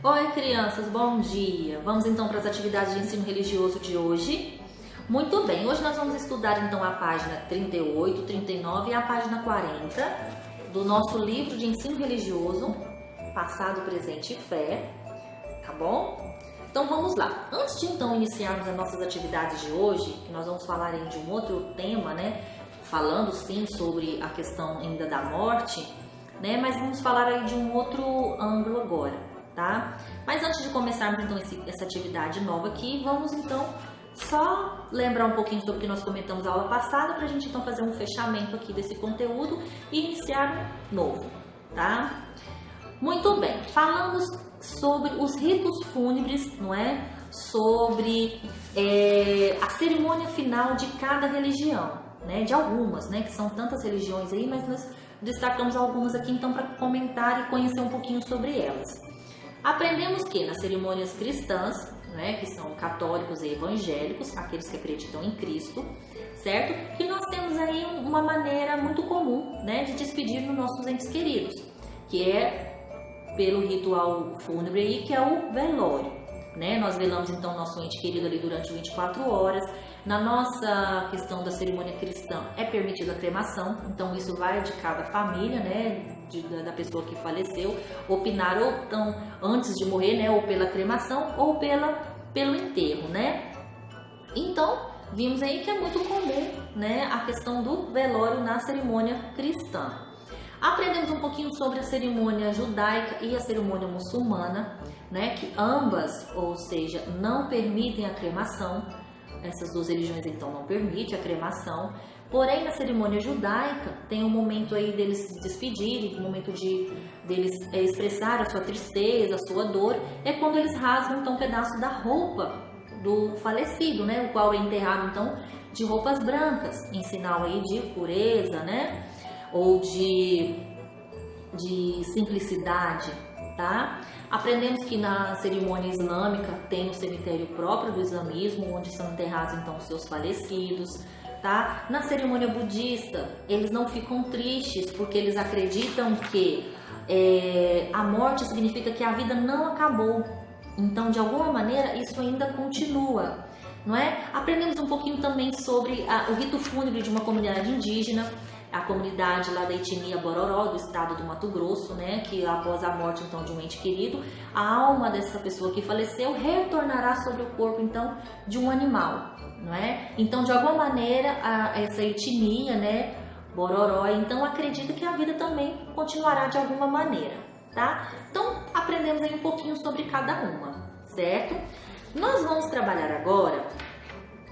Oi, crianças, bom dia! Vamos então para as atividades de ensino religioso de hoje. Muito bem, hoje nós vamos estudar então a página 38, 39 e a página 40 do nosso livro de ensino religioso, Passado, Presente e Fé, tá bom? Então vamos lá. Antes de então iniciarmos as nossas atividades de hoje, que nós vamos falar aí de um outro tema, né? Falando sim sobre a questão ainda da morte, né? Mas vamos falar aí de um outro ângulo agora. Tá? Mas antes de começarmos então essa atividade nova aqui, vamos então só lembrar um pouquinho sobre o que nós comentamos na aula passada, para a gente então fazer um fechamento aqui desse conteúdo e iniciar novo, tá? Muito bem, falamos sobre os ritos fúnebres, não é? Sobre a cerimônia final de cada religião, né? De algumas, né? Que são tantas religiões aí, mas nós destacamos algumas aqui então para comentar e conhecer um pouquinho sobre elas. Aprendemos que nas cerimônias cristãs, né, que são católicos e evangélicos, aqueles que acreditam em Cristo, certo? Que nós temos aí uma maneira muito comum, né, de despedir dos nossos entes queridos, que é pelo ritual fúnebre aí, que é o velório, né? Nós velamos então nosso ente querido ali durante 24 horas. Na nossa questão da cerimônia cristã é permitida a cremação, então isso vai de cada família, né? Da pessoa que faleceu, opinar ou então antes de morrer, né, ou pela cremação ou pelo enterro, né? Então, vimos aí que é muito comum, né, a questão do velório na cerimônia cristã. Aprendemos um pouquinho sobre a cerimônia judaica e a cerimônia muçulmana, né, que ambas, ou seja, não permitem a cremação. Essas duas religiões então não permitem a cremação. Porém, na cerimônia judaica, tem um momento aí deles se despedirem, um momento deles expressar a sua tristeza, a sua dor, é quando eles rasgam então um pedaço da roupa do falecido, né? O qual é enterrado então de roupas brancas, em sinal aí de pureza, né? Ou de simplicidade, tá? Aprendemos que na cerimônia islâmica tem o cemitério próprio do islamismo, onde são enterrados então os seus falecidos. Tá? Na cerimônia budista, eles não ficam tristes porque eles acreditam que a morte significa que a vida não acabou. Então, de alguma maneira, isso ainda continua, não é? Aprendemos um pouquinho também sobre o rito fúnebre de uma comunidade indígena, a comunidade lá da etnia Bororó, do estado do Mato Grosso, né? Que após a morte então de um ente querido, a alma dessa pessoa que faleceu retornará sobre o corpo então de um animal. Não é? Então, de alguma maneira, essa etnia, né, Bororó, então acredita que a vida também continuará de alguma maneira, tá? Então, aprendemos aí um pouquinho sobre cada uma, certo? Nós vamos trabalhar agora,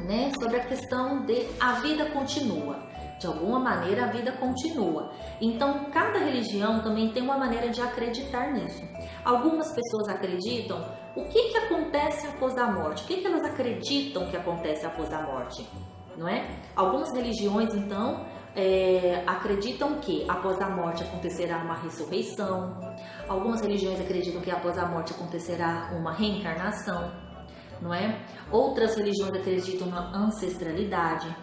né, sobre a questão de a vida continua. De alguma maneira, a vida continua. Então, cada religião também tem uma maneira de acreditar nisso. Algumas pessoas acreditam o que acontece após a morte. O que elas acreditam que acontece após a morte, não é? Algumas religiões, então, acreditam que após a morte acontecerá uma ressurreição. Algumas religiões acreditam que após a morte acontecerá uma reencarnação, não é? Outras religiões acreditam na ancestralidade.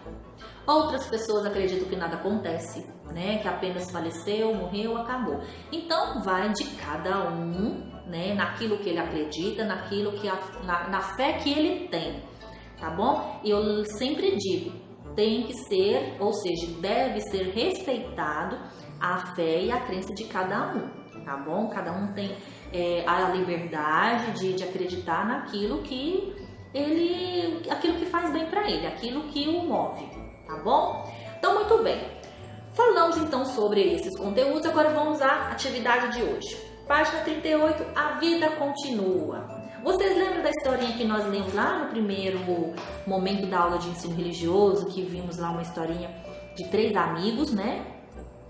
Outras pessoas acreditam que nada acontece, né? Que apenas faleceu, morreu, acabou. Então, vai de cada um, né? Naquilo que ele acredita, naquilo que na fé que ele tem, tá bom? E eu sempre digo, tem que ser, ou seja, deve ser respeitado a fé e a crença de cada um, tá bom? Cada um tem a liberdade de acreditar naquilo que aquilo que faz bem para ele, aquilo que o move, tá bom? Então, muito bem. Falamos então sobre esses conteúdos, agora vamos à atividade de hoje. Página 38, a vida continua. Vocês lembram da historinha que nós lemos lá no primeiro momento da aula de ensino religioso, que vimos lá uma historinha de 3 amigos, né?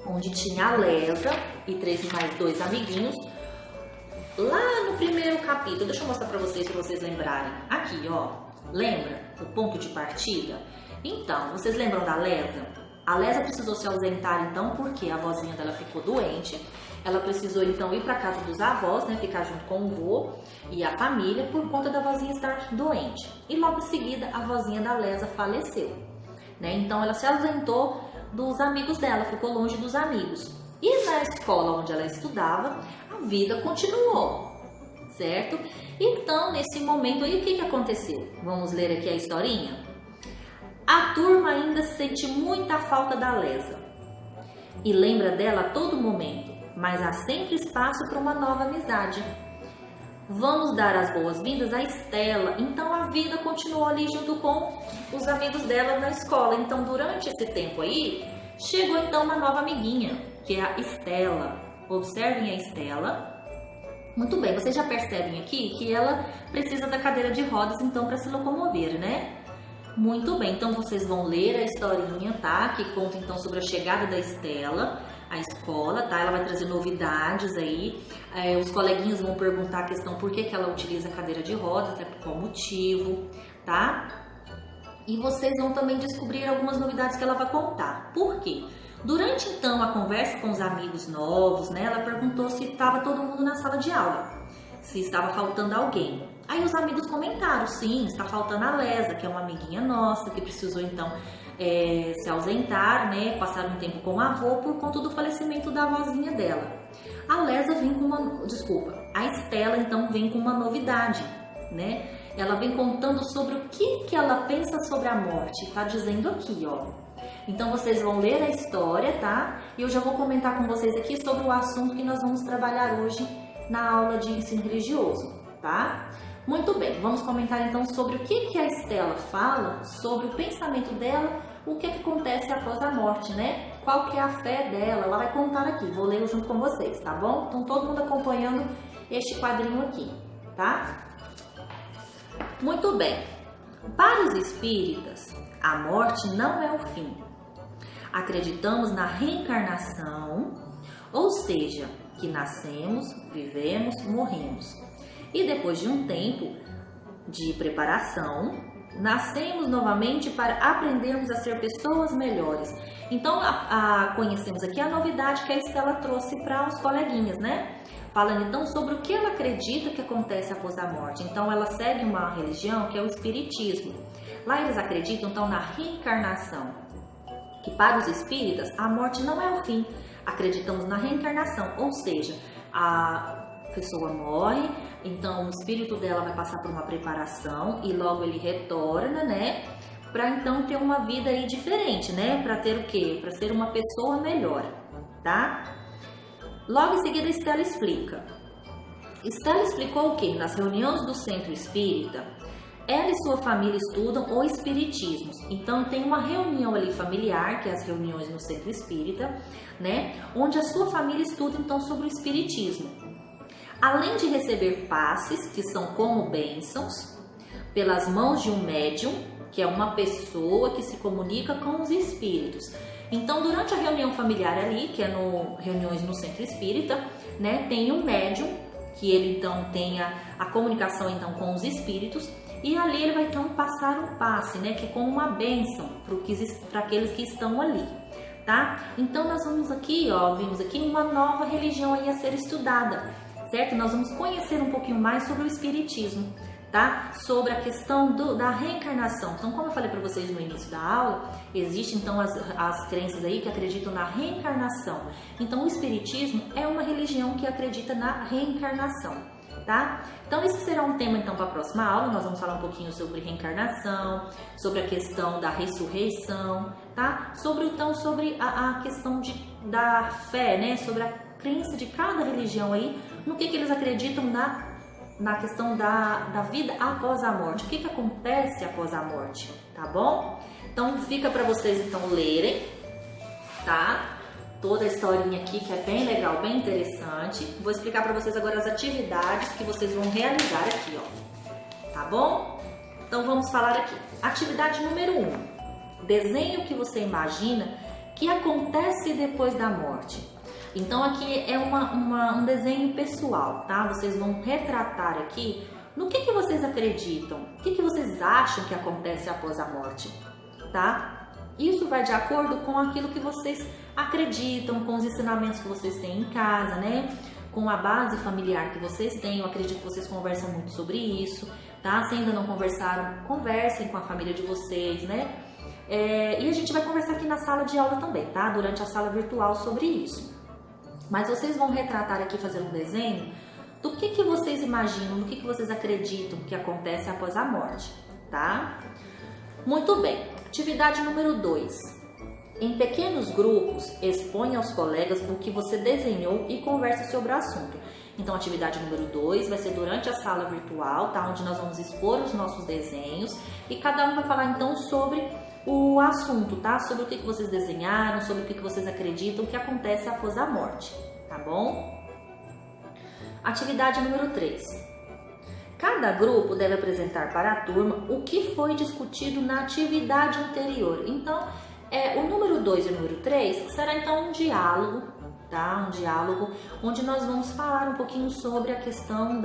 Onde tinha a Lesa e mais 2 amiguinhos. Lá no primeiro capítulo, deixa eu mostrar para vocês lembrarem. Aqui, ó, lembra o ponto de partida? Então, vocês lembram da Lesa? A Lesa precisou se ausentar, então, porque a avózinha dela ficou doente. Ela precisou, então, ir para casa dos avós, né, ficar junto com o vô e a família, por conta da avózinha estar doente. E logo em seguida, a avózinha da Lesa faleceu, né? Então, ela se ausentou dos amigos dela, ficou longe dos amigos. E na escola onde ela estudava, a vida continuou, certo? Então, nesse momento aí, o que aconteceu? Vamos ler aqui a historinha? A turma ainda sente muita falta da Lesa e lembra dela a todo momento, mas há sempre espaço para uma nova amizade. Vamos dar as boas-vindas à Estela. Então a vida continuou ali junto com os amigos dela na escola. Então durante esse tempo aí, chegou então uma nova amiguinha, que é a Estela. Observem a Estela. Muito bem, vocês já percebem aqui que ela precisa da cadeira de rodas então para se locomover, né? Muito bem, então vocês vão ler a historinha, tá? Que conta então sobre a chegada da Estela à escola, tá? Ela vai trazer novidades aí. Os coleguinhas vão perguntar a questão por que ela utiliza a cadeira de rodas, até por qual motivo, tá? E vocês vão também descobrir algumas novidades que ela vai contar. Por quê? Durante então a conversa com os amigos novos, né? Ela perguntou se estava todo mundo na sala de aula, se estava faltando alguém. Aí os amigos comentaram, sim, está faltando a Lesa, que é uma amiguinha nossa, que precisou então se ausentar, né, passar um tempo com o avô por conta do falecimento da avózinha dela. A Lesa vem com a Estela então vem com uma novidade, né? Ela vem contando sobre o que ela pensa sobre a morte, tá dizendo aqui, ó. Então vocês vão ler a história, tá? E eu já vou comentar com vocês aqui sobre o assunto que nós vamos trabalhar hoje na aula de ensino religioso, tá? Muito bem, vamos comentar então sobre o que a Estela fala, sobre o pensamento dela, o que acontece após a morte, né? Qual que é a fé dela, ela vai contar aqui, vou ler junto com vocês, tá bom? Então todo mundo acompanhando este quadrinho aqui, tá? Muito bem, para os espíritas, a morte não é o fim. Acreditamos na reencarnação, ou seja, que nascemos, vivemos, morremos. E depois de um tempo de preparação, nascemos novamente para aprendermos a ser pessoas melhores. Então, conhecemos aqui a novidade que a Estela trouxe para os coleguinhas, né? Falando então sobre o que ela acredita que acontece após a morte. Então, ela segue uma religião que é o Espiritismo. Lá eles acreditam então na reencarnação, que para os espíritas a morte não é o fim. Acreditamos na reencarnação, ou seja, a pessoa morre, então o espírito dela vai passar por uma preparação e logo ele retorna, né? Para então ter uma vida aí diferente, né? Para ter o quê? Para ser uma pessoa melhor, tá? Logo em seguida, Estela explica. Estela explicou o quê? Nas reuniões do Centro Espírita, ela e sua família estudam o Espiritismo. Então tem uma reunião ali familiar, que é as reuniões no Centro Espírita, né? Onde a sua família estuda então sobre o Espiritismo. Além de receber passes, que são como bênçãos, pelas mãos de um médium, que é uma pessoa que se comunica com os espíritos. Então, durante a reunião familiar ali, que é reuniões no Centro Espírita, né, tem um médium, que ele então tem a comunicação então com os espíritos, e ali ele vai então passar um passe, né, que é como uma bênção para aqueles que estão ali, tá? Então, nós vamos aqui, ó, vimos aqui uma nova religião aí a ser estudada, certo? Nós vamos conhecer um pouquinho mais sobre o Espiritismo, tá? Sobre a questão da reencarnação. Então, como eu falei para vocês no início da aula, existem então as crenças aí que acreditam na reencarnação. Então, o Espiritismo é uma religião que acredita na reencarnação, tá? Então, esse será um tema então para a próxima aula. Nós vamos falar um pouquinho sobre reencarnação, sobre a questão da ressurreição, tá? Sobre a questão da fé, né? Sobre a crença de cada religião aí, no que eles acreditam na questão da vida após a morte, o que acontece após a morte, tá bom? Então fica para vocês então lerem, tá? Toda a historinha aqui que é bem legal, bem interessante. Vou explicar para vocês agora as atividades que vocês vão realizar aqui, ó, tá bom? Então vamos falar aqui. Atividade número 1. Desenhe o que você imagina que acontece depois da morte. Então aqui é um desenho pessoal, tá? Vocês vão retratar aqui no que vocês acreditam, o que vocês acham que acontece após a morte, tá? Isso vai de acordo com aquilo que vocês acreditam, com os ensinamentos que vocês têm em casa, né? Com a base familiar que vocês têm. Eu acredito que vocês conversam muito sobre isso, tá? Se ainda não conversaram, conversem com a família de vocês, né? E a gente vai conversar aqui na sala de aula também, tá? Durante a sala virtual sobre isso. Mas vocês vão retratar aqui, fazer um desenho do que vocês imaginam, do que vocês acreditam que acontece após a morte, tá? Muito bem. Atividade número 2. Em pequenos grupos, exponha aos colegas o que você desenhou e converse sobre o assunto. Então, a atividade número 2 vai ser durante a sala virtual, tá? Onde nós vamos expor os nossos desenhos e cada um vai falar então sobre o assunto, tá? Sobre o que vocês desenharam, sobre o que vocês acreditam que acontece após a morte, tá bom? Atividade número 3. Cada grupo deve apresentar para a turma o que foi discutido na atividade anterior. Então, o número 2 e o número 3 será então um diálogo, tá? Um diálogo onde nós vamos falar um pouquinho sobre a questão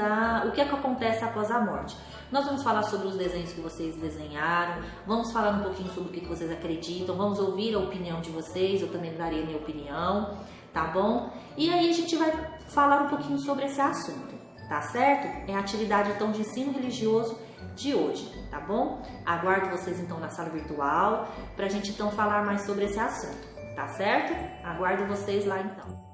o que é que acontece após a morte. Nós vamos falar sobre os desenhos que vocês desenharam, vamos falar um pouquinho sobre o que vocês acreditam, vamos ouvir a opinião de vocês, eu também darei a minha opinião, tá bom? E aí a gente vai falar um pouquinho sobre esse assunto, tá certo? É a atividade então de ensino religioso de hoje, tá bom? Aguardo vocês então na sala virtual pra gente então falar mais sobre esse assunto, tá certo? Aguardo vocês lá então.